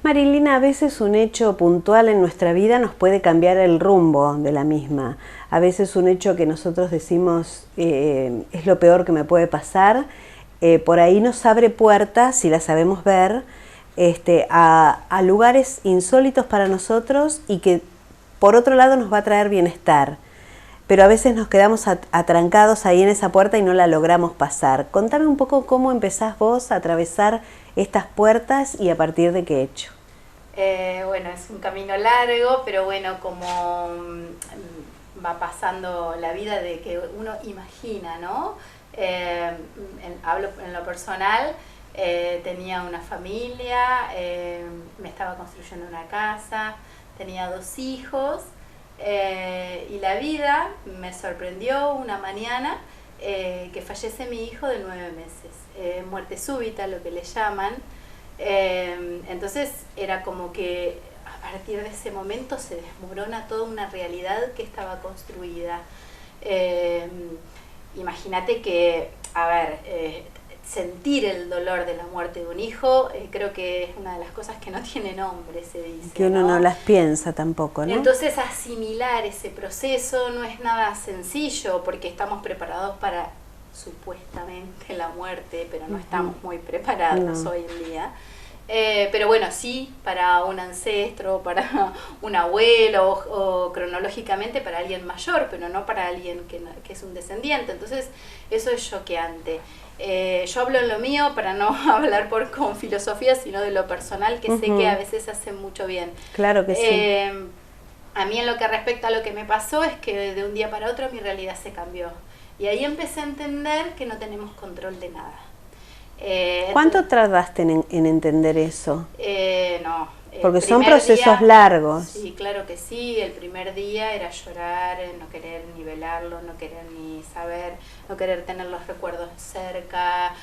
Marilina, a veces un hecho puntual en nuestra vida nos puede cambiar el rumbo de la misma. A veces un hecho que nosotros decimos es lo peor que me puede pasar, por ahí nos abre puertas, si la sabemos ver, a lugares insólitos para nosotros y que por otro lado nos va a traer bienestar. Pero a veces nos quedamos atrancados ahí en esa puerta y no la logramos pasar. Contame un poco cómo empezás vos a atravesar estas puertas y a partir de qué hecho. Bueno, es un camino largo, pero bueno, como va pasando la vida de que uno imagina, ¿no? Hablo en lo personal, tenía una familia, me estaba construyendo una casa, tenía 2 hijos, y la vida me sorprendió una mañana que fallece mi hijo de 9 meses, muerte súbita, lo que le llaman. Entonces era como que a partir de ese momento se desmorona toda una realidad que estaba construida. Imagínate que, a ver, sentir el dolor de la muerte de un hijo, creo que es una de las cosas que no tiene nombre, se dice. Que uno no las piensa tampoco, ¿no? Entonces asimilar ese proceso no es nada sencillo porque estamos preparados para supuestamente la muerte, pero no estamos muy preparados hoy en día. Pero bueno, sí, para un ancestro, para un abuelo o cronológicamente para alguien mayor, pero no para alguien que es un descendiente. Entonces eso es choqueante. Yo hablo en lo mío para no hablar con filosofía, sino de lo personal, que sé que a veces hace mucho bien. Claro que sí. A mí en lo que respecta a lo que me pasó es que de un día para otro mi realidad se cambió. Y ahí empecé a entender que no tenemos control de nada. ¿Cuánto tardaste en entender eso? No. Porque son procesos largos. Sí, claro que sí. El primer día era llorar, no querer ni velarlo, no querer ni saber, no querer tener los recuerdos cerca,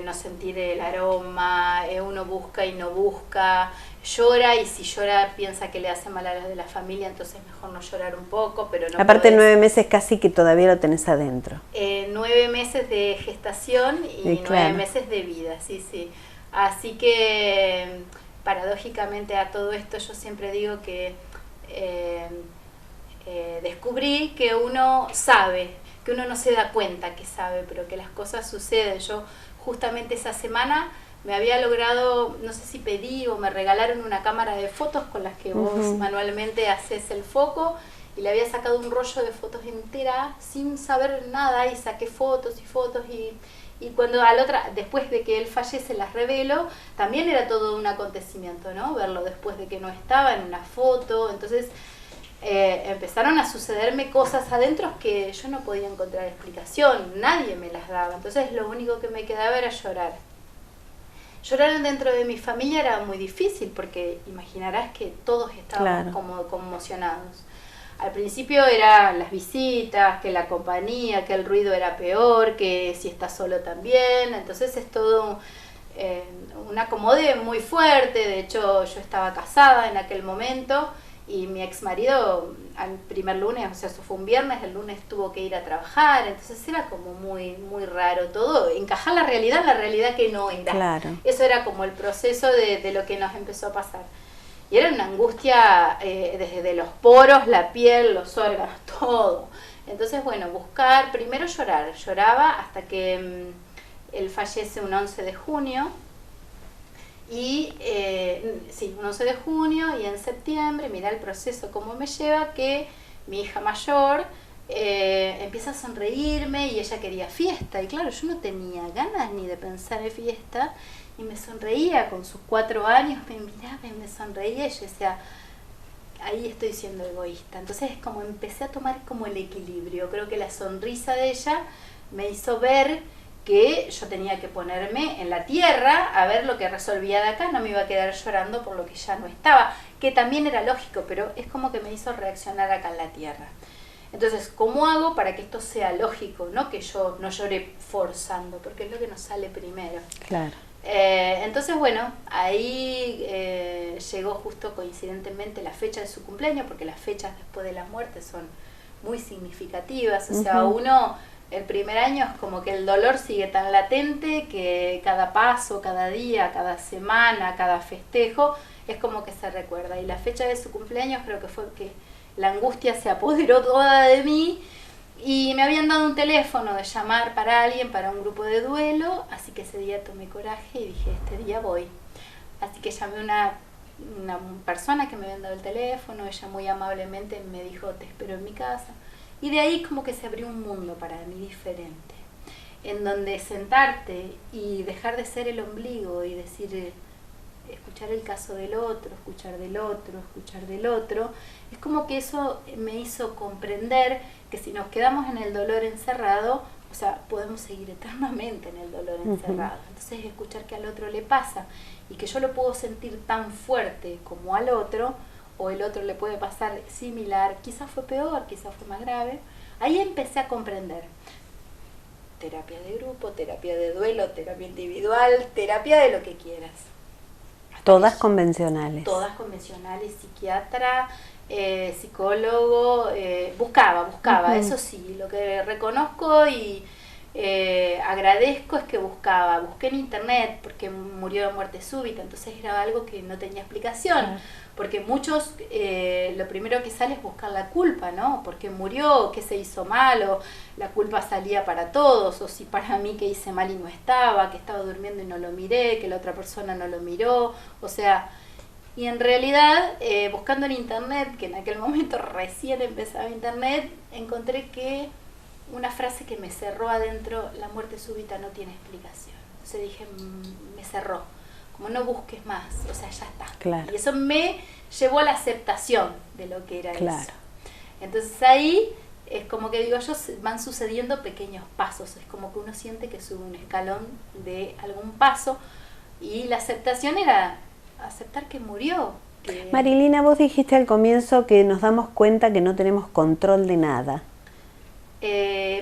no sentir el aroma, uno busca y no busca, llora y si llora piensa que le hace mal a los de la familia, entonces mejor no llorar un poco, pero no. Aparte 9 meses casi que todavía lo tenés adentro. 9 meses de gestación y 9 meses de vida, sí, sí. Así que paradójicamente a todo esto yo siempre digo que descubrí que uno sabe, que uno no se da cuenta que sabe, pero que las cosas suceden. Yo justamente esa semana me había logrado, no sé si pedí o me regalaron una cámara de fotos con las que vos manualmente haces el foco, y le había sacado un rollo de fotos entera sin saber nada y saqué fotos y fotos y cuando después de que él fallece las revelo, también era todo un acontecimiento, ¿no? Verlo después de que no estaba en una foto. Entonces empezaron a sucederme cosas adentro que yo no podía encontrar explicación, nadie me las daba. Entonces lo único que me quedaba era llorar. Llorar dentro de mi familia era muy difícil porque imaginarás que todos estábamos como conmocionados. Al principio eran las visitas, que la compañía, que el ruido era peor, que si estás solo también. Entonces es todo un acomode muy fuerte. De hecho, yo estaba casada en aquel momento y mi ex marido al primer lunes, o sea, eso fue un viernes, el lunes tuvo que ir a trabajar. Entonces era como muy, muy raro todo. Encajar la realidad que no era. Claro. Eso era como el proceso de lo que nos empezó a pasar. Y era una angustia desde los poros, la piel, los órganos, todo. Entonces, bueno, primero llorar. Lloraba hasta que él fallece un 11 de junio. Y, un 11 de junio y en septiembre, mira el proceso cómo me lleva, que mi hija mayor empieza a sonreírme y ella quería fiesta. Y claro, yo no tenía ganas ni de pensar en fiesta. Y me sonreía con sus 4 años, me miraba y me sonreía y yo decía, ahí estoy siendo egoísta. Entonces como empecé a tomar como el equilibrio. Creo que la sonrisa de ella me hizo ver que yo tenía que ponerme en la tierra a ver lo que resolvía de acá, no me iba a quedar llorando por lo que ya no estaba, que también era lógico, pero es como que me hizo reaccionar acá en la tierra. Entonces, ¿cómo hago para que esto sea lógico? No que yo no llore forzando, porque es lo que nos sale primero. Claro. Entonces, bueno, ahí llegó justo coincidentemente la fecha de su cumpleaños, porque las fechas después de la muerte son muy significativas. O sea, uno el primer año es como que el dolor sigue tan latente que cada paso, cada día, cada semana, cada festejo, es como que se recuerda. Y la fecha de su cumpleaños creo que fue que la angustia se apoderó toda de mí y me habían dado un teléfono de llamar para alguien, para un grupo de duelo, así que ese día tomé coraje y dije, este día voy. Así que llamé a una persona que me había dado el teléfono, ella muy amablemente me dijo, te espero en mi casa. Y de ahí como que se abrió un mundo para mí diferente, en donde sentarte y dejar de ser el ombligo y decir, escuchar el caso del otro, escuchar del otro, escuchar del otro, es como que eso me hizo comprender que si nos quedamos en el dolor encerrado, o sea, podemos seguir eternamente en el dolor encerrado. Entonces escuchar que al otro le pasa y que yo lo puedo sentir tan fuerte como al otro, o el otro le puede pasar similar, quizás fue peor, quizás fue más grave. Ahí empecé a comprender. Terapia de grupo, terapia de duelo, terapia individual, terapia de lo que quieras. Todas convencionales. Todas convencionales, psiquiatra, psicólogo, buscaba, eso sí, lo que reconozco y agradezco es que busqué en internet porque murió de muerte súbita, entonces era algo que no tenía explicación, porque muchos lo primero que sale es buscar la culpa, ¿no? Porque murió, qué se hizo mal, o la culpa salía para todos, o si para mí que hice mal y no estaba, que estaba durmiendo y no lo miré, que la otra persona no lo miró, o sea, y en realidad buscando en internet, que en aquel momento recién empezaba internet, encontré que una frase que me cerró adentro, la muerte súbita no tiene explicación. Entonces dije, me cerró, como no busques más, o sea, ya está. Claro. Y eso me llevó a la aceptación de lo que era Claro. eso. Entonces ahí es como que digo yo, van sucediendo pequeños pasos, es como que uno siente que sube un escalón de algún paso y la aceptación era aceptar que murió. Marilina, vos dijiste al comienzo que nos damos cuenta que no tenemos control de nada.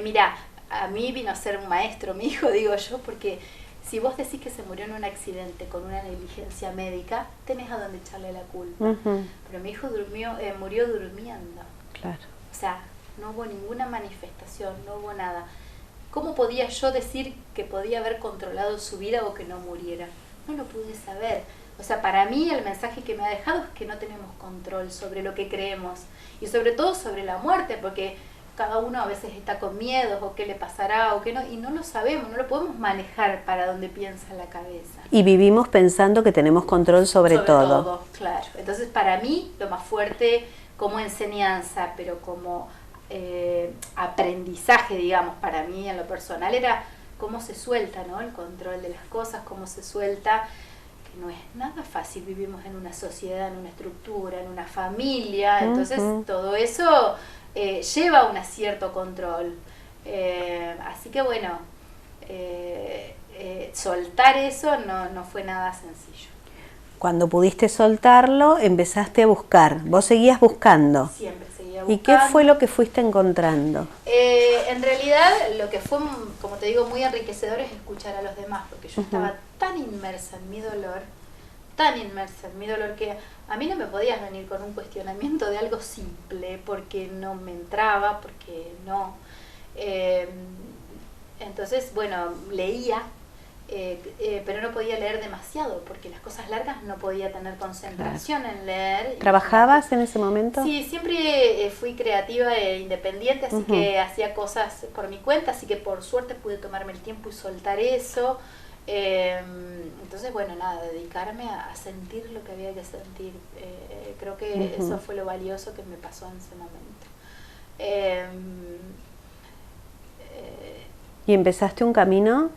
Mirá, a mí vino a ser un maestro, mi hijo, digo yo, porque si vos decís que se murió en un accidente con una negligencia médica, tenés a dónde echarle la culpa. Pero mi hijo murió durmiendo. Claro. O sea, no hubo ninguna manifestación, no hubo nada. ¿Cómo podía yo decir que podía haber controlado su vida o que no muriera? No lo pude saber. O sea, para mí el mensaje que me ha dejado es que no tenemos control sobre lo que creemos y sobre todo sobre la muerte, porque cada uno a veces está con miedos o qué le pasará o qué no, y no lo sabemos, no lo podemos manejar para donde piensa la cabeza. Y vivimos pensando que tenemos control sobre todo. Claro. Entonces para mí lo más fuerte como enseñanza, pero como aprendizaje, digamos, para mí en lo personal era cómo se suelta, ¿no? El control de las cosas, cómo se suelta, que no es nada fácil, vivimos en una sociedad, en una estructura, en una familia, entonces todo eso lleva un cierto control, así que bueno, soltar eso no fue nada sencillo. Cuando pudiste soltarlo, empezaste a buscar, vos seguías buscando. Siempre seguía buscando. ¿Y qué fue lo que fuiste encontrando? En realidad lo que fue, como te digo, muy enriquecedor es escuchar a los demás, porque yo estaba tan inmersa en mi dolor, que a mí no me podías venir con un cuestionamiento de algo simple, porque no me entraba, porque no. Entonces, bueno, leía, pero no podía leer demasiado, porque las cosas largas no podía tener concentración en leer. ¿Trabajabas en ese momento? Sí, siempre fui creativa e independiente, así que hacía cosas por mi cuenta, así que por suerte pude tomarme el tiempo y soltar eso. Entonces, bueno, nada, dedicarme a sentir lo que había que sentir. Creo que eso fue lo valioso que me pasó en ese momento. Y empezaste un camino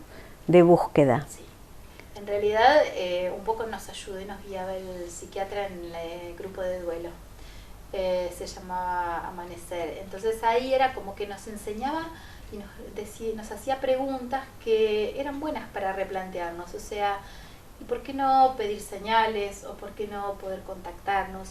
de búsqueda. Sí. En realidad, un poco nos ayudó y nos guiaba el psiquiatra en el grupo de duelo. Se llamaba Amanecer. Entonces ahí era como que nos enseñaba y nos hacía preguntas que eran buenas para replantearnos, o sea, ¿y por qué no pedir señales? ¿O por qué no poder contactarnos?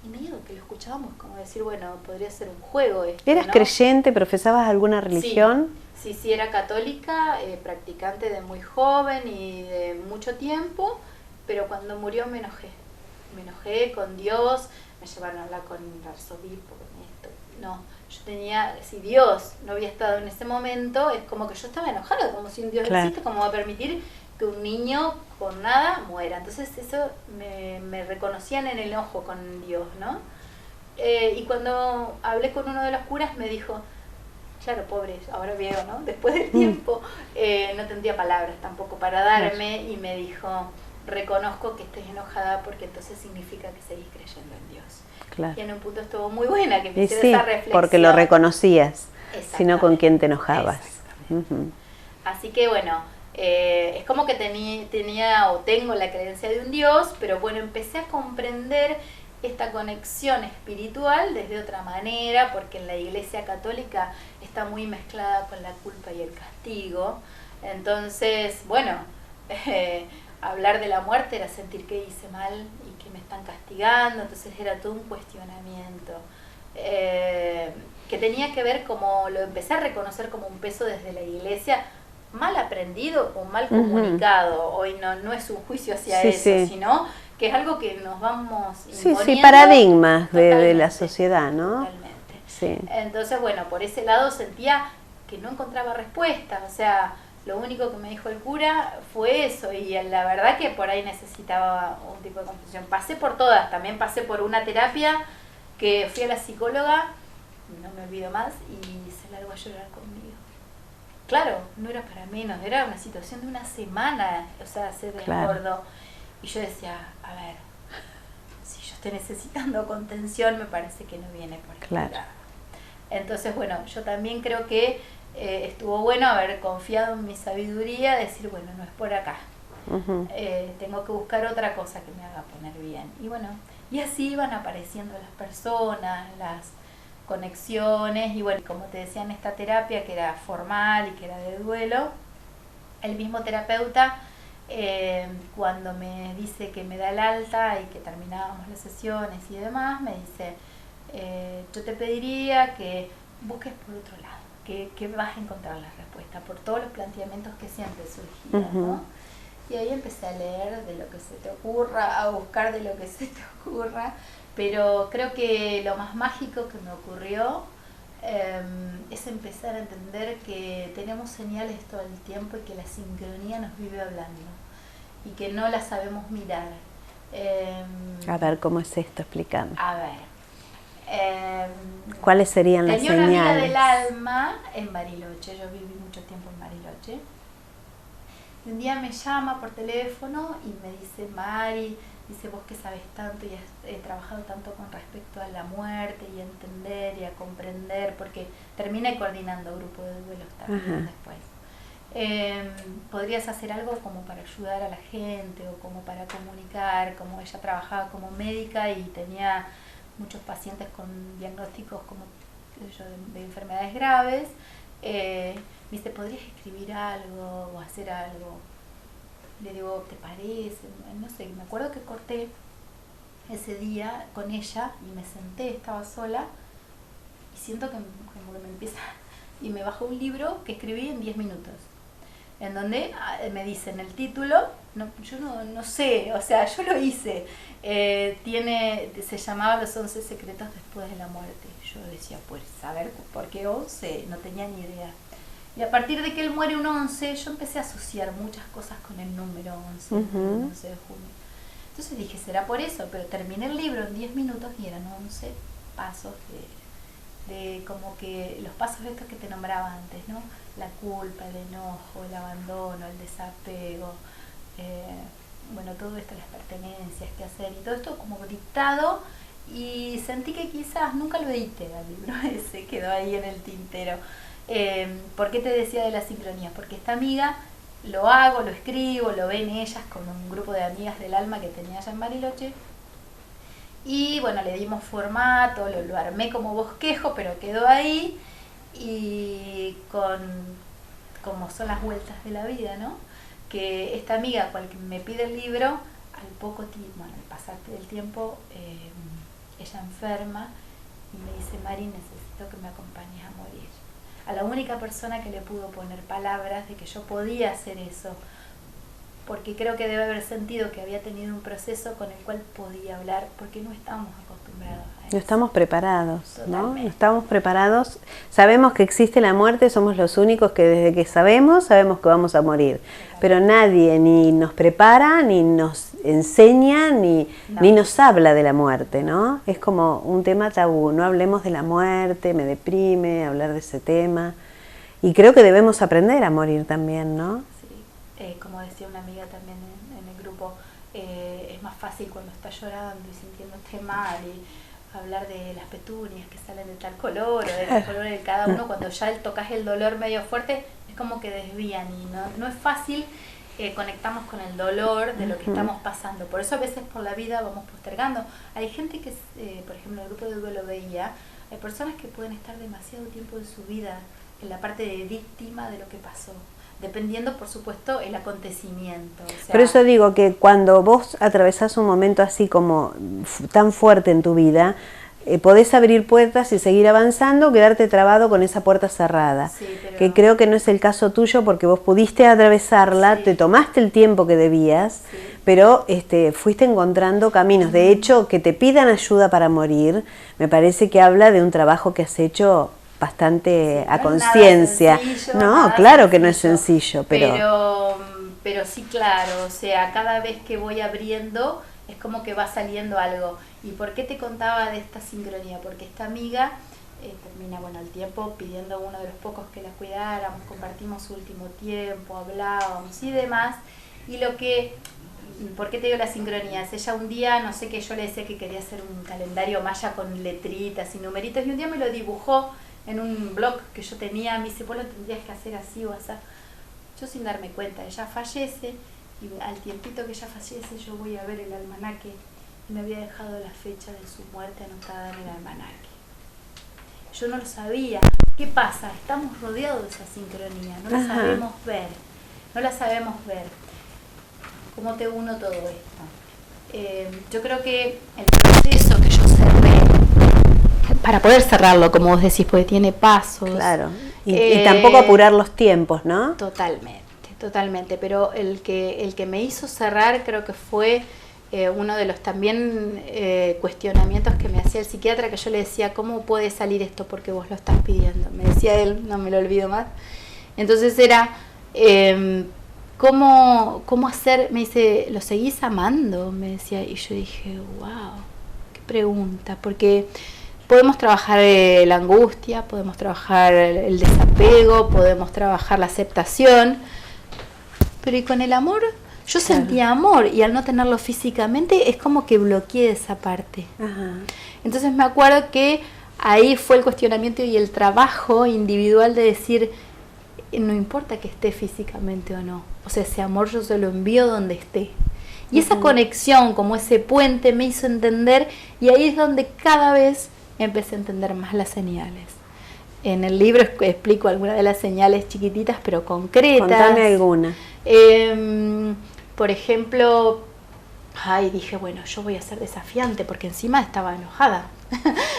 Y medio que lo escuchábamos como decir, bueno, podría ser un juego esto, ¿Eras ¿no? creyente? ¿Profesabas alguna religión? Sí, era católica, practicante de muy joven y de mucho tiempo, pero cuando murió me enojé con Dios, me llevaron a hablar con el arzobispo, con esto. No, yo tenía, si Dios no había estado en ese momento, es como que yo estaba enojada, como si un Dios existe, como va a permitir que un niño con nada muera. Entonces eso me reconocían en el enojo con Dios, ¿no? Y cuando hablé con uno de los curas me dijo, claro, pobre, ahora veo, ¿no? Después del tiempo, no tendría palabras tampoco para darme, y me dijo, reconozco que estés enojada porque entonces significa que seguís creyendo en Dios. Claro. Y en un punto estuvo muy buena que me hiciera esa reflexión. Porque lo reconocías, sino con quién te enojabas. Así que bueno, es como que tenía o tengo la creencia de un Dios, pero bueno, empecé a comprender esta conexión espiritual desde otra manera, porque en la Iglesia Católica está muy mezclada con la culpa y el castigo. Entonces, bueno, hablar de la muerte era sentir que hice mal y que me están castigando, entonces era todo un cuestionamiento que tenía que ver, como lo empecé a reconocer como un peso desde la Iglesia, mal aprendido o mal comunicado. Hoy no es un juicio hacia eso, sino que es algo que nos vamos imponiendo. Paradigmas de la sociedad, ¿no? Totalmente. Entonces, bueno, por ese lado sentía que no encontraba respuesta, o sea, lo único que me dijo el cura fue eso, y la verdad que por ahí necesitaba un tipo de comprensión. Pasé por todas, también pasé por una terapia que fui a la psicóloga, no me olvido más, y se largó a llorar conmigo. Claro, no era para menos, era una situación de una semana, o sea, se desbordó. Y yo decía, a ver, si yo estoy necesitando contención, me parece que no viene por aquí. Claro. Entonces, bueno, yo también creo que estuvo bueno haber confiado en mi sabiduría, decir, bueno, no es por acá. Tengo que buscar otra cosa que me haga poner bien. Y bueno, y así iban apareciendo las personas, las conexiones, y bueno, como te decía, en esta terapia que era formal y que era de duelo, el mismo terapeuta, cuando me dice que me da el alta y que terminábamos las sesiones y demás, me dice, yo te pediría que busques por otro lado, que vas a encontrar la respuesta por todos los planteamientos que siempre surgían, ¿no? Y ahí empecé a leer de lo que se te ocurra, a buscar de lo que se te ocurra, pero creo que lo más mágico que me ocurrió es empezar a entender que tenemos señales todo el tiempo y que la sincronía nos vive hablando y que no la sabemos mirar. A ver, ¿cómo es esto? Explícame. A ver. ¿Cuáles serían las señales? Tenía una amiga del alma en Bariloche, yo viví mucho tiempo en Bariloche. Y un día me llama por teléfono y me dice, Mari, dice, vos que sabes tanto y has trabajado tanto con respecto a la muerte y a entender y a comprender, porque terminé coordinando grupo de duelos también después. ¿Podrías hacer algo como para ayudar a la gente o como para comunicar? Como ella trabajaba como médica y tenía muchos pacientes con diagnósticos como yo de enfermedades graves, me dice, ¿podrías escribir algo o hacer algo? Le digo, ¿te parece? No sé, me acuerdo que corté ese día con ella y me senté, estaba sola y siento que como que me empieza, y me bajó un libro que escribí en 10 minutos, en donde me dicen el título, yo no sé, o sea, yo lo hice, se llamaba Los 11 secretos después de la muerte. Yo decía, pues, a ver, ¿por qué 11? No tenía ni idea. Y a partir de que él muere un 11, yo empecé a asociar muchas cosas con el número 11, el 11 de junio. Entonces dije, será por eso, pero terminé el libro en 10 minutos y eran 11 pasos de como que los pasos estos que te nombraba antes, ¿no? La culpa, el enojo, el abandono, el desapego, bueno, todo esto, las pertenencias, qué hacer, y todo esto como dictado, y sentí que quizás nunca lo edité al libro ese, quedó ahí en el tintero. ¿Por qué te decía de la sincronía? Porque esta amiga lo hago, lo escribo, lo ven ellas con un grupo de amigas del alma que tenía allá en Bariloche, y bueno, le dimos formato, lo armé como bosquejo, pero quedó ahí, y como son las vueltas de la vida, ¿no? Que esta amiga, cual que me pide el libro, al poco tiempo, bueno, al pasar del tiempo, ella enferma y me dice, Mari, necesito que me acompañes a morir. A la única persona que le pudo poner palabras de que yo podía hacer eso, porque creo que debe haber sentido que había tenido un proceso con el cual podía hablar, porque no estamos acostumbrados a eso. No estamos preparados, ¿no? Totalmente. No estamos preparados. Sabemos que existe la muerte, somos los únicos que desde que sabemos que vamos a morir. Pero nadie ni nos prepara, ni nos enseña, ni nos habla de la muerte, ¿no? Es como un tema tabú. No hablemos de la muerte, me deprime hablar de ese tema. Y creo que debemos aprender a morir también, ¿no? Sí, como decía una amiga también en el grupo, es más fácil cuando estás llorando y sintiéndote mal y hablar de las petunias que salen de tal color o de tal color de cada uno, cuando ya tocas el dolor medio fuerte, es como que desvían y no es fácil conectarnos con el dolor de lo que estamos pasando. Por eso a veces por la vida vamos postergando. Hay gente que, por ejemplo, el grupo de duelo veía, hay personas que pueden estar demasiado tiempo de su vida en la parte de víctima de lo que pasó, dependiendo, por supuesto, el acontecimiento. O sea, por eso digo que cuando vos atravesás un momento así como tan fuerte en tu vida, podés abrir puertas y seguir avanzando, quedarte trabado con esa puerta cerrada. Sí, pero... que creo que no es el caso tuyo porque vos pudiste atravesarla, sí, te tomaste el tiempo que debías, sí, pero fuiste encontrando caminos. De hecho, que te pidan ayuda para morir, me parece que habla de un trabajo que has hecho bastante a conciencia. No, claro que no es sencillo, pero sí, claro, o sea, cada vez que voy abriendo es como que va saliendo algo. ¿Y por qué te contaba de esta sincronía? Porque esta amiga termina, bueno, el tiempo pidiendo a uno de los pocos que la cuidáramos, compartimos su último tiempo, hablábamos y demás. Y ¿por qué te digo las sincronías? Ella un día, no sé qué, yo le decía que quería hacer un calendario maya con letritas y numeritos, y un día me lo dibujó en un blog que yo tenía. Me dice, vos lo tendrías que hacer así o así. Yo sin darme cuenta, ella fallece, y al tiempito que ella fallece yo voy a ver el almanaque y me había dejado la fecha de su muerte anotada en el almanaque. Yo no lo sabía. ¿Qué pasa? Estamos rodeados de esa sincronía, no la sabemos ver, no la sabemos ver. ¿Cómo te uno todo esto? Yo creo que el proceso que yo cerré, para poder cerrarlo, como vos decís, porque tiene pasos. Claro, y tampoco apurar los tiempos, ¿no? Totalmente, pero el que me hizo cerrar creo que fue uno de los también cuestionamientos que me hacía el psiquiatra, que yo le decía, ¿cómo puede salir esto? Porque vos lo estás pidiendo. Me decía él, no me lo olvido más. Entonces era, ¿cómo hacer? Me dice, ¿lo seguís amando? Me decía, y yo dije, wow, qué pregunta, porque podemos trabajar la angustia, podemos trabajar el desapego, podemos trabajar la aceptación, pero ¿y con el amor? Yo sentía amor y al no tenerlo físicamente es como que bloqueé esa parte. Entonces me acuerdo que ahí fue el cuestionamiento y el trabajo individual de decir, no importa que esté físicamente o no, o sea, ese amor yo se lo envío donde esté. Y esa conexión, como ese puente, me hizo entender, y ahí es donde cada vez empecé a entender más las señales. En el libro explico algunas de las señales chiquititas, pero concretas. Contame alguna. Por ejemplo, dije, bueno, yo voy a ser desafiante, porque encima estaba enojada.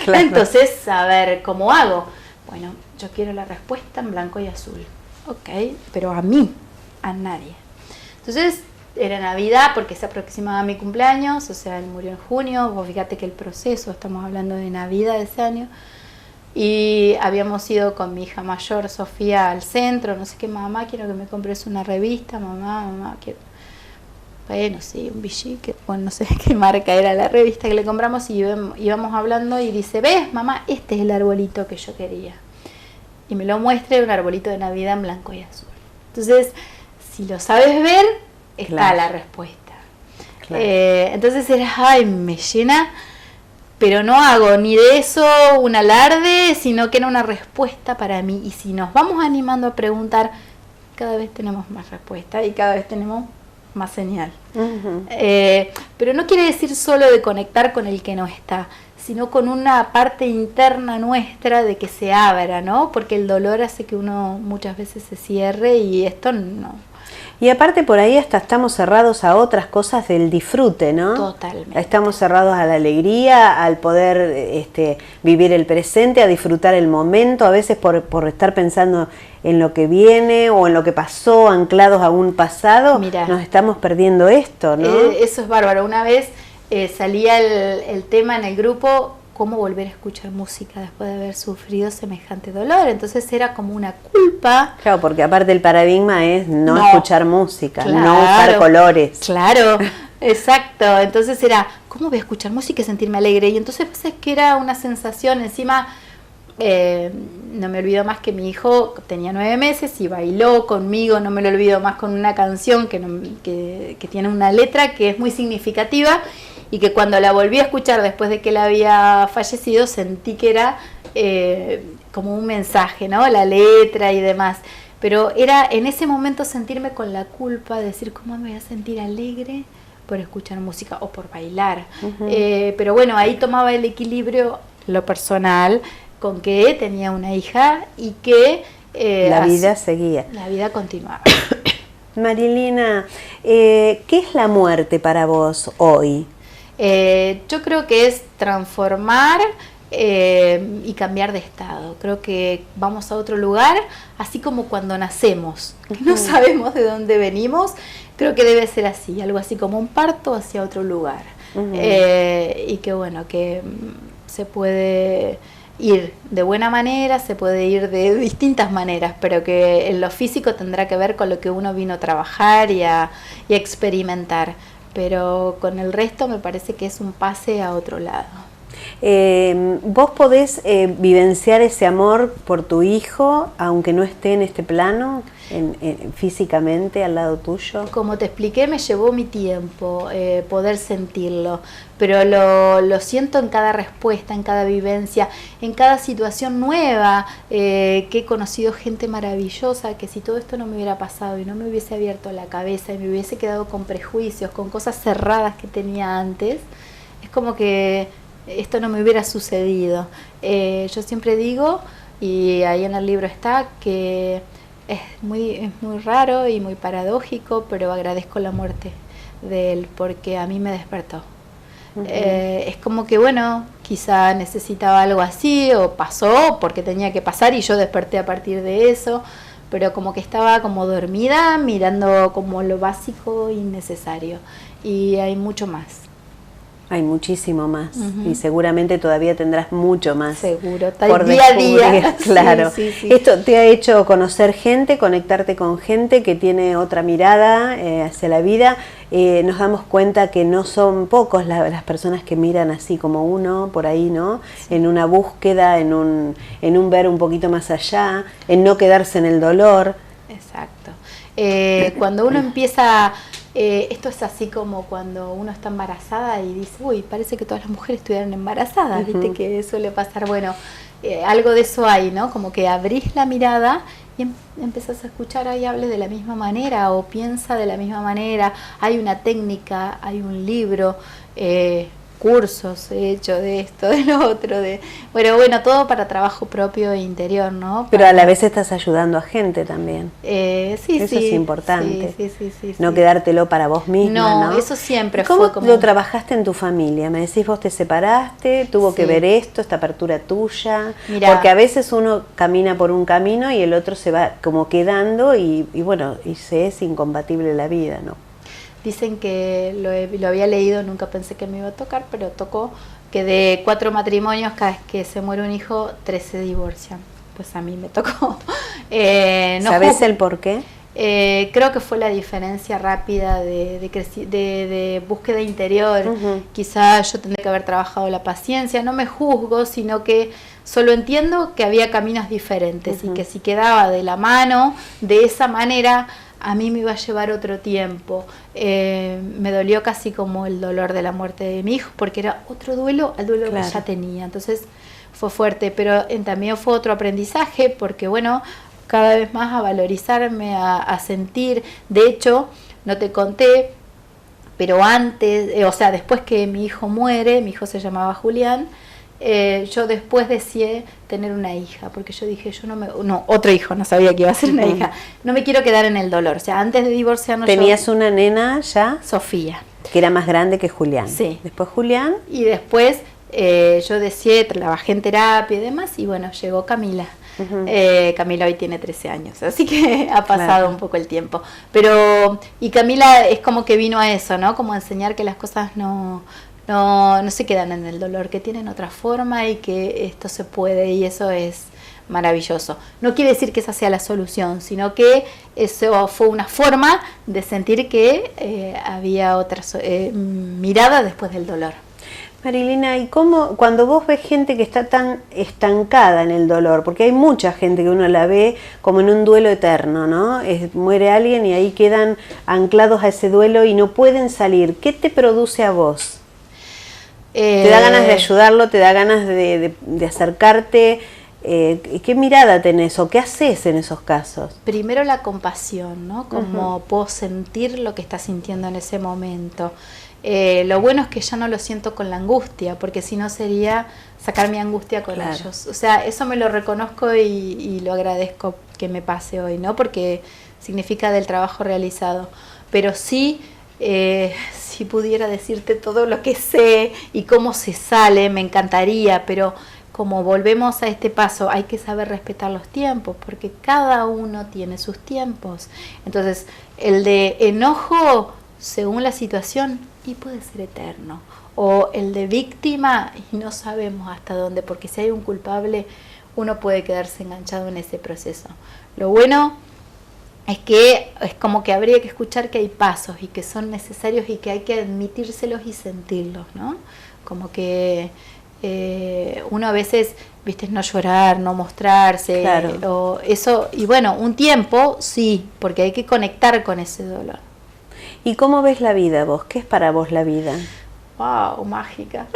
Claro. Entonces, a ver, ¿cómo hago? Bueno, yo quiero la respuesta en blanco y azul. Ok, pero a mí, a nadie. Entonces, era Navidad porque se aproximaba mi cumpleaños, o sea, él murió en junio. Vos fíjate que el proceso, estamos hablando de Navidad de ese año. Y habíamos ido con mi hija mayor, Sofía, al centro, no sé qué, mamá, quiero que me compres una revista, mamá, quiero... Bueno, sí, un Villique, bueno, no sé qué marca era la revista que le compramos, y íbamos hablando y dice, ¿ves, mamá? Este es el arbolito que yo quería. Y me lo muestra, un arbolito de Navidad en blanco y azul. Entonces, si lo sabes ver, está la respuesta. Claro. Entonces era, me llena... Pero no hago ni de eso un alarde, sino que era una respuesta para mí. Y si nos vamos animando a preguntar, cada vez tenemos más respuesta y cada vez tenemos más señal. Pero no quiere decir solo de conectar con el que no está, sino con una parte interna nuestra de que se abra, ¿no? Porque el dolor hace que uno muchas veces se cierre y esto no. Y aparte por ahí hasta estamos cerrados a otras cosas del disfrute, ¿no? Totalmente. Estamos cerrados a la alegría, al poder vivir el presente, a disfrutar el momento, a veces por estar pensando en lo que viene o en lo que pasó, anclados a un pasado. Mirá, nos estamos perdiendo esto, ¿no? Eso es bárbaro. Una vez salía el tema en el grupo, cómo volver a escuchar música después de haber sufrido semejante dolor. Entonces era como una culpa. Claro, porque aparte el paradigma es no escuchar música, claro, no usar colores. Claro, exacto. Entonces era, ¿cómo voy a escuchar música y sentirme alegre? Y entonces pues, es que era una sensación, encima, no me olvido más que mi hijo tenía 9 meses y bailó conmigo, no me lo olvido más con una canción que tiene una letra que es muy significativa, y que cuando la volví a escuchar después de que él había fallecido sentí que era como un mensaje, ¿no? La letra y demás, pero era en ese momento sentirme con la culpa de decir, ¿cómo me voy a sentir alegre por escuchar música o por bailar? Pero bueno, ahí tomaba el equilibrio, lo personal, con que tenía una hija y que la vida seguía. La vida continuaba. Marilina, ¿qué es la muerte para vos hoy? Yo creo que es transformar y cambiar de estado. Creo que vamos a otro lugar, así como cuando nacemos, que no sabemos de dónde venimos. Creo que debe ser así, algo así como un parto hacia otro lugar. Y que bueno, que se puede ir de buena manera, se puede ir de distintas maneras, pero que en lo físico tendrá que ver con lo que uno vino a trabajar y a experimentar. Pero con el resto me parece que es un pase a otro lado. ¿Vos podés vivenciar ese amor por tu hijo, aunque no esté en este plano, físicamente al lado tuyo? Como te expliqué, me llevó mi tiempo poder sentirlo, pero lo siento en cada respuesta, en cada vivencia, en cada situación nueva, que he conocido gente maravillosa, que si todo esto no me hubiera pasado y no me hubiese abierto la cabeza y me hubiese quedado con prejuicios, con cosas cerradas que tenía antes, es como que esto no me hubiera sucedido. Yo siempre digo, y ahí en el libro está, que es muy raro y muy paradójico, pero agradezco la muerte de él porque a mí me despertó. Es como que bueno, quizá necesitaba algo así o pasó porque tenía que pasar y yo desperté a partir de eso, pero como que estaba como dormida mirando como lo básico y necesario, y hay mucho más. Hay muchísimo más y seguramente todavía tendrás mucho más. Seguro, por día a día. Claro. Sí, sí, sí. Esto te ha hecho conocer gente, conectarte con gente que tiene otra mirada hacia la vida. Nos damos cuenta que no son pocos las personas que miran así como uno, por ahí, ¿no? Sí. En una búsqueda, en un ver un poquito más allá, en no quedarse en el dolor. Exacto. Cuando uno empieza... esto es así como cuando uno está embarazada y dice, uy, parece que todas las mujeres estuvieran embarazadas, ¿viste? Que suele pasar. Bueno, algo de eso hay, ¿no? Como que abrís la mirada y empezás a escuchar, ahí hable de la misma manera o piensa de la misma manera. Hay una técnica, hay un libro, cursos he hecho de esto, de lo otro, bueno, todo para trabajo propio e interior, ¿no? Pero a la vez estás ayudando a gente también. Sí, eso es importante. Sí, no quedártelo para vos misma, ¿no? Eso siempre ¿Cómo fue como... lo trabajaste en tu familia? Me decís, vos te separaste, tuvo que ver esto, esta apertura tuya. Mirá, porque a veces uno camina por un camino y el otro se va como quedando y bueno, y se es incompatible la vida, ¿no? Dicen que lo había leído, nunca pensé que me iba a tocar, pero tocó que de 4 matrimonios, cada vez que se muere un hijo, 3 se divorcian. Pues a mí me tocó. ¿Sabés el por qué? Creo que fue la diferencia rápida de búsqueda interior. Quizá yo tendría que haber trabajado la paciencia. No me juzgo, sino que solo entiendo que había caminos diferentes y que si quedaba de la mano de esa manera, a mí me iba a llevar otro tiempo. Me dolió casi como el dolor de la muerte de mi hijo, porque era otro duelo al duelo que ya tenía. Entonces fue fuerte, pero también fue otro aprendizaje, porque bueno, cada vez más a valorizarme, a sentir. De hecho, no te conté, pero antes, o sea, después que mi hijo muere, mi hijo se llamaba Julián, yo después deseé tener una hija, porque yo dije, otro hijo, no sabía que iba a ser una hija, no me quiero quedar en el dolor, o sea, antes de divorciarnos ¿Tenías una nena ya? Sofía. Que era más grande que Julián. Sí. Después Julián. Y después yo deseé, trabajé en terapia y demás, y bueno, llegó Camila. Camila hoy tiene 13 años, así que ha pasado un poco el tiempo. Y Camila es como que vino a eso, ¿no? Como a enseñar que las cosas no se quedan en el dolor, que tienen otra forma y que esto se puede, y eso es maravilloso. No quiere decir que esa sea la solución, sino que eso fue una forma de sentir que había otra mirada después del dolor. Marilina, ¿y cómo cuando vos ves gente que está tan estancada en el dolor? Porque hay mucha gente que uno la ve como en un duelo eterno, ¿no? Muere alguien y ahí quedan anclados a ese duelo y no pueden salir. ¿Qué te produce a vos? ¿Te da ganas de ayudarlo? ¿Te da ganas de acercarte? ¿Qué mirada tenés o qué haces en esos casos? Primero la compasión, ¿no? Como puedo sentir lo que está sintiendo en ese momento. Lo bueno es que ya no lo siento con la angustia, porque si no sería sacar mi angustia con ellos. O sea, eso me lo reconozco y lo agradezco que me pase hoy, ¿no? Porque significa del trabajo realizado. Pero sí, si pudiera decirte todo lo que sé y cómo se sale, me encantaría, pero como volvemos a este paso, hay que saber respetar los tiempos, porque cada uno tiene sus tiempos. Entonces, el de enojo, según la situación, y puede ser eterno, o el de víctima, y no sabemos hasta dónde, porque si hay un culpable, uno puede quedarse enganchado en ese proceso. Lo bueno es que es como que habría que escuchar que hay pasos y que son necesarios y que hay que admitírselos y sentirlos, ¿no? Como que uno a veces, viste, no llorar, no mostrarse, o eso, y bueno, un tiempo sí, porque hay que conectar con ese dolor. ¿Y cómo ves la vida vos? ¿Qué es para vos la vida? ¡Wow! Mágica.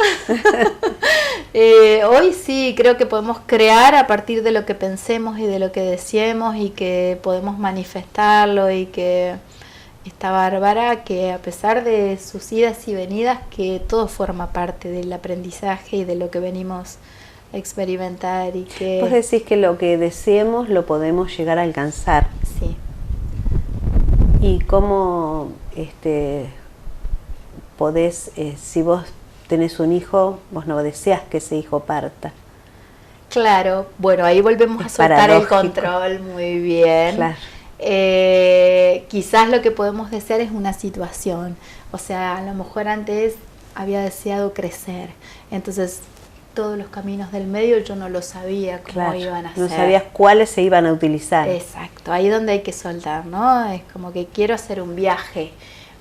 Hoy sí, creo que podemos crear a partir de lo que pensemos y de lo que deseemos, y que podemos manifestarlo, y que esta Bárbara, que a pesar de sus idas y venidas, que todo forma parte del aprendizaje y de lo que venimos a experimentar. Y que vos decís que lo que deseemos lo podemos llegar a alcanzar. Sí. ¿Y cómo podés, si vos tenés un hijo, vos no deseas que ese hijo parta? Claro, bueno, ahí volvemos a soltar el control, muy bien. Claro. Quizás lo que podemos desear es una situación, o sea, a lo mejor antes había deseado crecer, entonces todos los caminos del medio yo no lo sabía cómo iban a ser. No sabías cuáles se iban a utilizar. Exacto, ahí es donde hay que soltar, ¿no? Es como que quiero hacer un viaje.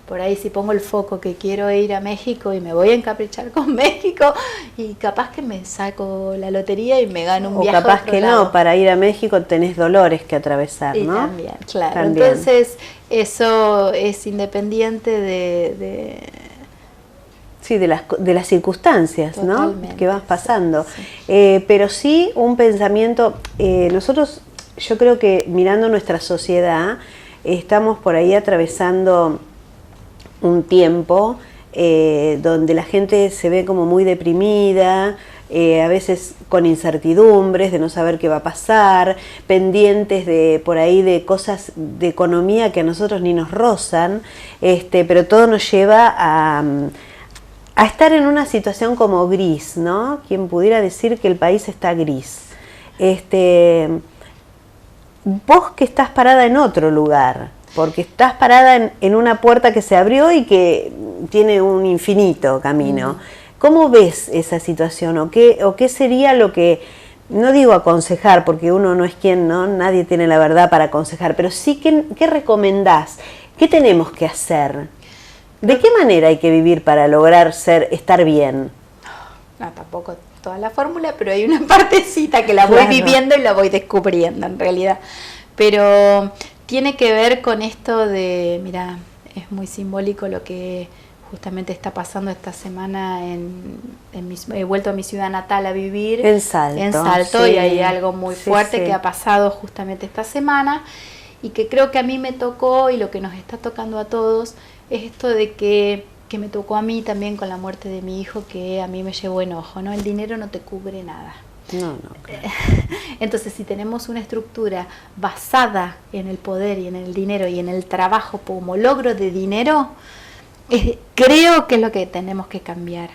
Por ahí si pongo el foco que quiero ir a México y me voy a encaprichar con México, y capaz que me saco la lotería y me gano un viaje. O capaz que no, para ir a México tenés dolores que atravesar, ¿no? Y también, claro. También. Entonces eso es independiente sí, de las circunstancias, ¿no? Que vas pasando. Sí. Pero sí un pensamiento, nosotros, yo creo que mirando nuestra sociedad, estamos por ahí atravesando un tiempo donde la gente se ve como muy deprimida, a veces con incertidumbres de no saber qué va a pasar, pendientes de por ahí de cosas de economía que a nosotros ni nos rozan, pero todo nos lleva a estar en una situación como gris, ¿no? Quien pudiera decir que el país está gris. Vos que estás parada en otro lugar, porque estás parada en una puerta que se abrió y que tiene un infinito camino. ¿Cómo ves esa situación? ¿O qué sería lo que, no digo aconsejar, porque uno no es quien, ¿no? Nadie tiene la verdad para aconsejar, pero sí, ¿qué recomendás? ¿Qué tenemos que hacer? ¿De qué manera hay que vivir para lograr estar bien? No, tampoco toda la fórmula, pero hay una partecita que la voy viviendo y la voy descubriendo en realidad. Pero tiene que ver con esto de, mira, es muy simbólico lo que justamente está pasando esta semana he vuelto a mi ciudad natal a vivir. En Salto. Sí, y hay algo muy fuerte que ha pasado justamente esta semana y que creo que a mí me tocó y lo que nos está tocando a todos es esto de que que me tocó a mí también con la muerte de mi hijo, que a mí me llevó enojo, ¿no? El dinero no te cubre nada. No, claro. Entonces, si tenemos una estructura basada en el poder y en el dinero y en el trabajo como logro de dinero, creo que es lo que tenemos que cambiar.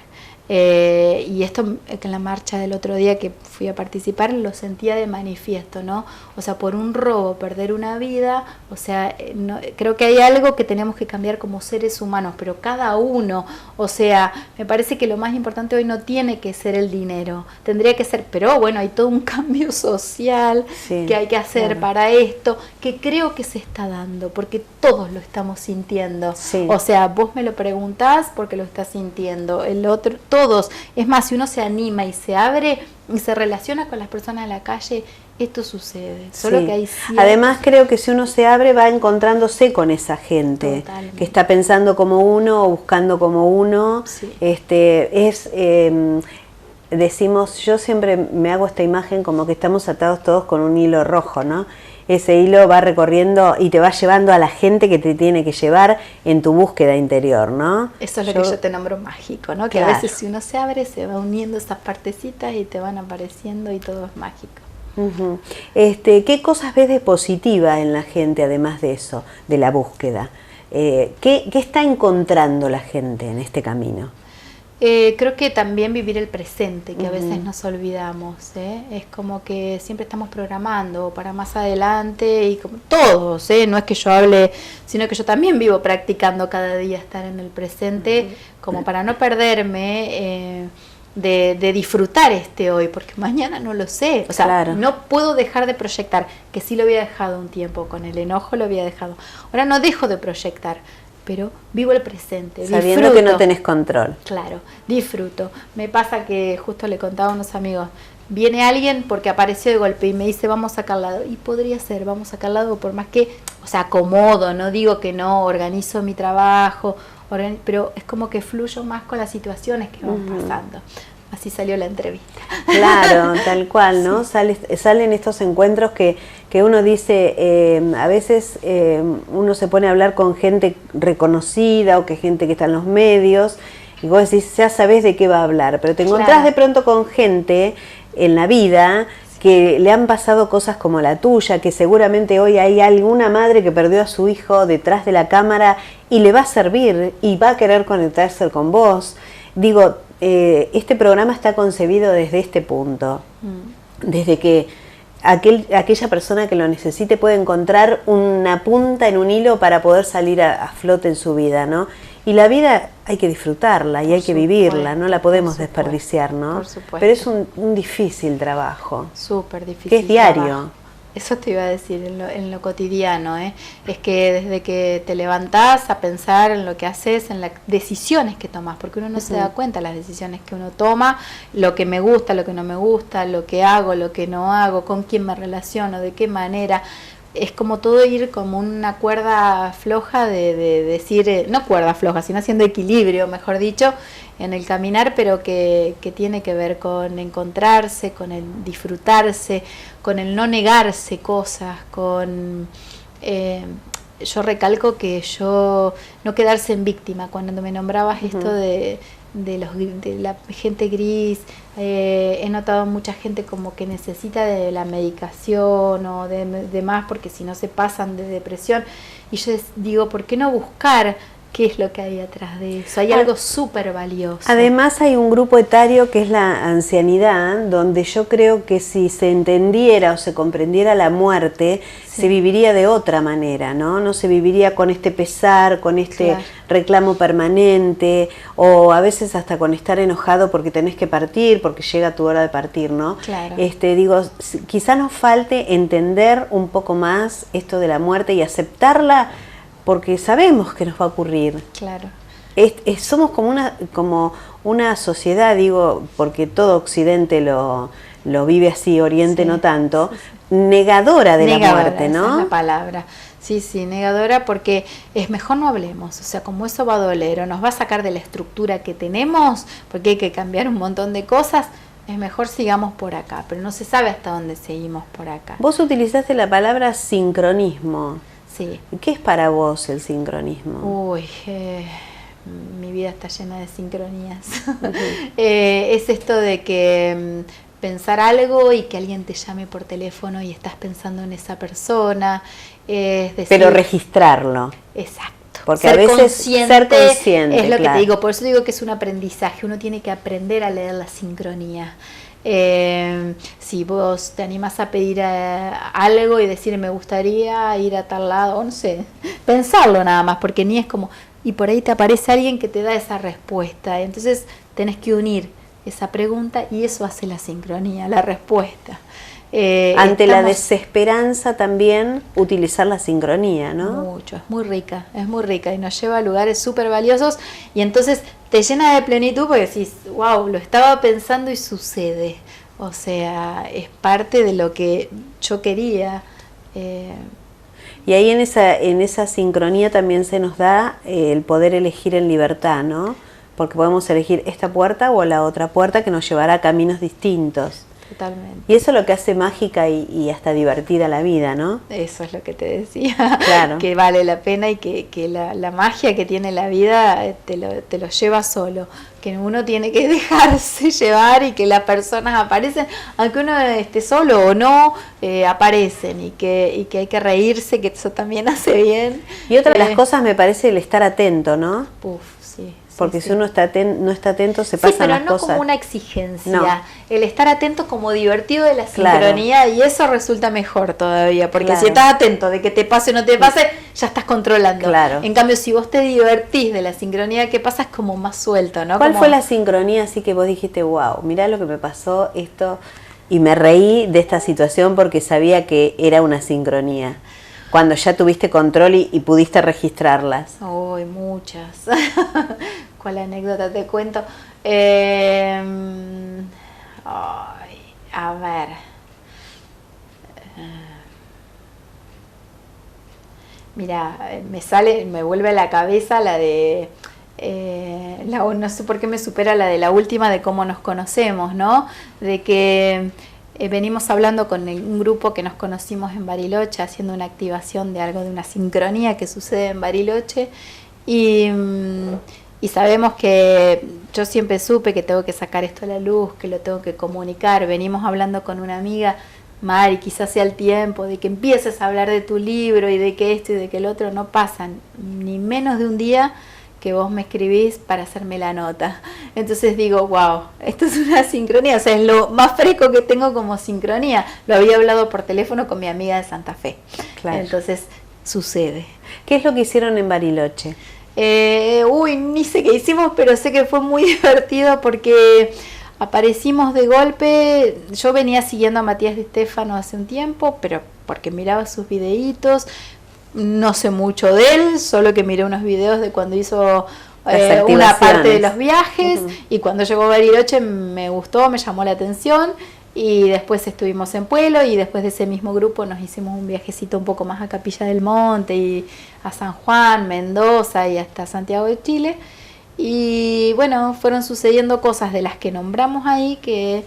Y esto en la marcha del otro día que fui a participar lo sentía de manifiesto, ¿no? O sea, por un robo perder una vida, o sea, no, creo que hay algo que tenemos que cambiar como seres humanos, pero cada uno, o sea, me parece que lo más importante hoy no tiene que ser el dinero, tendría que ser, pero bueno, hay todo un cambio social que hay que hacer para esto, que creo que se está dando, porque todos lo estamos sintiendo, o sea, vos me lo preguntás porque lo estás sintiendo, el otro, todos, es más, si uno se anima y se abre y se relaciona con las personas en la calle, esto sucede, solo que hay Además creo que si uno se abre va encontrándose con esa gente que está pensando como uno o buscando como uno, decimos, yo siempre me hago esta imagen como que estamos atados todos con un hilo rojo, ¿no? Ese hilo va recorriendo y te va llevando a la gente que te tiene que llevar en tu búsqueda interior, ¿no? Eso es lo que yo te nombro mágico, ¿no? Que a veces si uno se abre, se va uniendo esas partecitas y te van apareciendo y todo es mágico. ¿Qué cosas ves de positiva en la gente, además de eso, de la búsqueda? ¿Qué está encontrando la gente en este camino? Creo que también vivir el presente, que a veces nos olvidamos, es como que siempre estamos programando para más adelante y como todos, no es que yo hable, sino que yo también vivo practicando cada día estar en el presente, como para no perderme de disfrutar este hoy, porque mañana no lo sé, o sea, no puedo dejar de proyectar, que sí lo había dejado un tiempo, con el enojo lo había dejado, ahora no dejo de proyectar, pero vivo el presente, sabiendo que no tenés control. Claro, disfruto. Me pasa que justo le contaba a unos amigos, viene alguien porque apareció de golpe y me dice vamos acá al lado, y podría ser, vamos acá al lado, por más que, o sea, acomodo, no digo que no, organizo mi trabajo, pero es como que fluyo más con las situaciones que van pasando. Así salió la entrevista. Claro, tal cual, ¿no? Sí. Salen estos encuentros que uno dice, a veces uno se pone a hablar con gente reconocida o que gente que está en los medios y vos decís, ya sabés de qué va a hablar, pero te encontrás de pronto con gente en la vida que le han pasado cosas como la tuya, que seguramente hoy hay alguna madre que perdió a su hijo detrás de la cámara y le va a servir y va a querer conectarse con vos. Digo, este programa está concebido desde este punto, desde que aquella persona que lo necesite puede encontrar una punta en un hilo para poder salir a flote en su vida, ¿no? Y la vida hay que disfrutarla y hay que vivirla, no la podemos desperdiciar, ¿no? Por supuesto. Pero es un difícil trabajo. Súper difícil. Que es diario. Trabajo. Eso te iba a decir, en lo cotidiano, es que desde que te levantás a pensar en lo que haces, en las decisiones que tomas, porque uno no se da cuenta de las decisiones que uno toma, lo que me gusta, lo que no me gusta, lo que hago, lo que no hago, con quién me relaciono, de qué manera. Es como todo ir como una cuerda floja de decir, no cuerda floja, sino haciendo equilibrio, mejor dicho, en el caminar, pero que tiene que ver con encontrarse, con el disfrutarse, con el no negarse cosas, con... yo recalco que yo no quedarse en víctima, cuando me nombrabas esto de la gente gris, he notado mucha gente como que necesita de la medicación o de más porque si no se pasan de depresión, y yo digo, ¿por qué no buscar qué es lo que hay atrás de eso? Hay algo súper valioso. Además hay un grupo etario que es la ancianidad, donde yo creo que si se entendiera o se comprendiera la muerte, se viviría de otra manera, ¿no? No se viviría con este pesar, con este reclamo permanente, o a veces hasta con estar enojado porque tenés que partir, porque llega tu hora de partir, ¿no? Claro. Digo, quizá nos falte entender un poco más esto de la muerte y aceptarla, porque sabemos que nos va a ocurrir. Claro. Somos como una sociedad, digo, porque todo Occidente lo vive así, Oriente no tanto, negadora de la muerte, ¿no? Esa es la palabra. Sí, negadora, porque es mejor no hablemos, o sea, como eso va a doler o nos va a sacar de la estructura que tenemos, porque hay que cambiar un montón de cosas, es mejor sigamos por acá, pero no se sabe hasta dónde seguimos por acá. Vos utilizaste la palabra sincronismo. Sí. ¿Qué es para vos el sincronismo? Uy, mi vida está llena de sincronías. Es esto de que pensar algo y que alguien te llame por teléfono y estás pensando en esa persona. Es decir, pero registrarlo. Exacto. Porque a veces ser consciente es lo claro. que te digo, por eso digo que es un aprendizaje, uno tiene que aprender a leer la sincronía. Si vos te animás a pedir algo y decir me gustaría ir a tal lado, o no sé, pensarlo nada más, porque ni es como, y por ahí te aparece alguien que te da esa respuesta, entonces tenés que unir esa pregunta y eso hace la sincronía, la respuesta. Ante la desesperanza también utilizar la sincronía, ¿no? Mucho, es muy rica y nos lleva a lugares súper valiosos y entonces te llena de plenitud porque decís, wow, lo estaba pensando y sucede, o sea, es parte de lo que yo quería. Y ahí en esa sincronía también se nos da el poder elegir en libertad, ¿no? Porque podemos elegir esta puerta o la otra puerta que nos llevará a caminos distintos. Totalmente. Y eso es lo que hace mágica y hasta divertida la vida, ¿no? Eso es lo que te decía, claro. Que vale la pena y que la magia que tiene la vida te lo lleva solo, que uno tiene que dejarse llevar y que las personas aparecen, aunque uno esté solo o no, aparecen y que hay que reírse, que eso también hace bien. Y otra de las cosas me parece el estar atento, ¿no? Sí. Porque si uno no está atento se pasan las cosas. Pero no como una exigencia. No. El estar atento como divertido de la sincronía, claro. Y eso resulta mejor todavía. Porque claro. si estás atento de que te pase o no te pase, ya estás controlando. Claro. En cambio, si vos te divertís de la sincronía que pasa, es como más suelto, ¿no? ¿Cuál fue la sincronía así que vos dijiste, wow, mirá lo que me pasó esto? Y me reí de esta situación porque sabía que era una sincronía. Cuando ya tuviste control y pudiste registrarlas. Uy, muchas. ¿Cuál anécdota te cuento? A ver. Mira, me vuelve a la cabeza la de... no sé por qué me supera la de la última de cómo nos conocemos, ¿no? De que... venimos hablando con un grupo que nos conocimos en Bariloche, haciendo una activación de algo, de una sincronía que sucede en Bariloche, y sabemos que yo siempre supe que tengo que sacar esto a la luz, que lo tengo que comunicar. Venimos hablando con una amiga, Mari, quizás sea el tiempo de que empieces a hablar de tu libro y de que esto y de que el otro. No pasan ni menos de un día que vos me escribís para hacerme la nota. Entonces digo, wow, esto es una sincronía, o sea, es lo más fresco que tengo como sincronía. Lo había hablado por teléfono con mi amiga de Santa Fe. Claro. Entonces, sucede. ¿Qué es lo que hicieron en Bariloche? Ni sé qué hicimos, pero sé que fue muy divertido porque aparecimos de golpe. Yo venía siguiendo a Matías Di Stefano hace un tiempo, pero porque miraba sus videitos. No sé mucho de él, solo que miré unos videos de cuando hizo una parte de los viajes, y cuando llegó a Bariloche me gustó, me llamó la atención, y después estuvimos en Pueblo, y después de ese mismo grupo nos hicimos un viajecito un poco más a Capilla del Monte, y a San Juan, Mendoza y hasta Santiago de Chile, y bueno, fueron sucediendo cosas de las que nombramos ahí que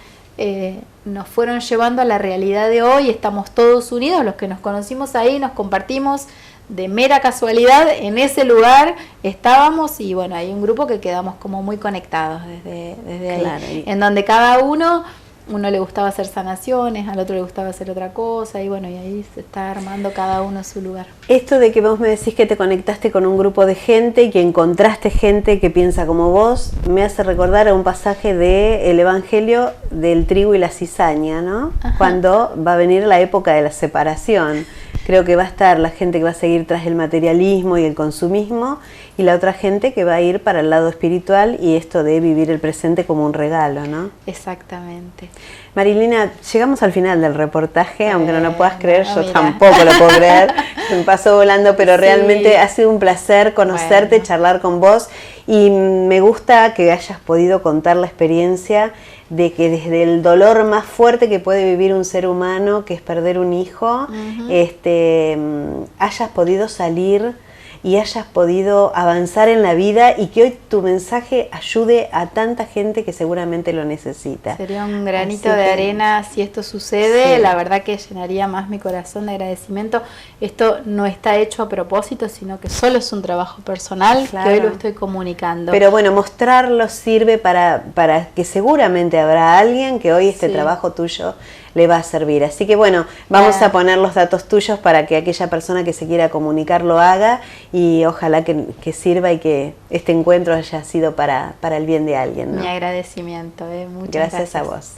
nos fueron llevando a la realidad de hoy. Estamos todos unidos, los que nos conocimos ahí, nos compartimos de mera casualidad, en ese lugar estábamos, y bueno, hay un grupo que quedamos como muy conectados desde claro. ahí, en donde cada uno le gustaba hacer sanaciones, al otro le gustaba hacer otra cosa, y bueno, y ahí se está armando cada uno su lugar. Esto de que vos me decís que te conectaste con un grupo de gente y que encontraste gente que piensa como vos, me hace recordar a un pasaje del Evangelio del trigo y la cizaña, ¿no? Ajá. Cuando va a venir la época de la separación. Creo que va a estar la gente que va a seguir tras el materialismo y el consumismo, y la otra gente que va a ir para el lado espiritual y esto de vivir el presente como un regalo, ¿no? Exactamente. Marilina, llegamos al final del reportaje, aunque no lo puedas creer, yo tampoco lo puedo creer, me pasó volando, pero sí. Realmente ha sido un placer conocerte, charlar con vos, y me gusta que hayas podido contar la experiencia de que desde el dolor más fuerte que puede vivir un ser humano, que es perder un hijo, hayas podido salir y hayas podido avanzar en la vida y que hoy tu mensaje ayude a tanta gente que seguramente lo necesita. Sería un granito de arena si esto sucede, sí. La verdad que llenaría más mi corazón de agradecimiento. Esto no está hecho a propósito, sino que solo es un trabajo personal, claro, que hoy lo estoy comunicando. Pero bueno, mostrarlo sirve para que seguramente habrá alguien que hoy este trabajo tuyo le va a servir. Así que bueno, vamos a poner los datos tuyos para que aquella persona que se quiera comunicar lo haga y ojalá que sirva y que este encuentro haya sido para el bien de alguien, ¿no? Mi agradecimiento, muchas gracias a vos.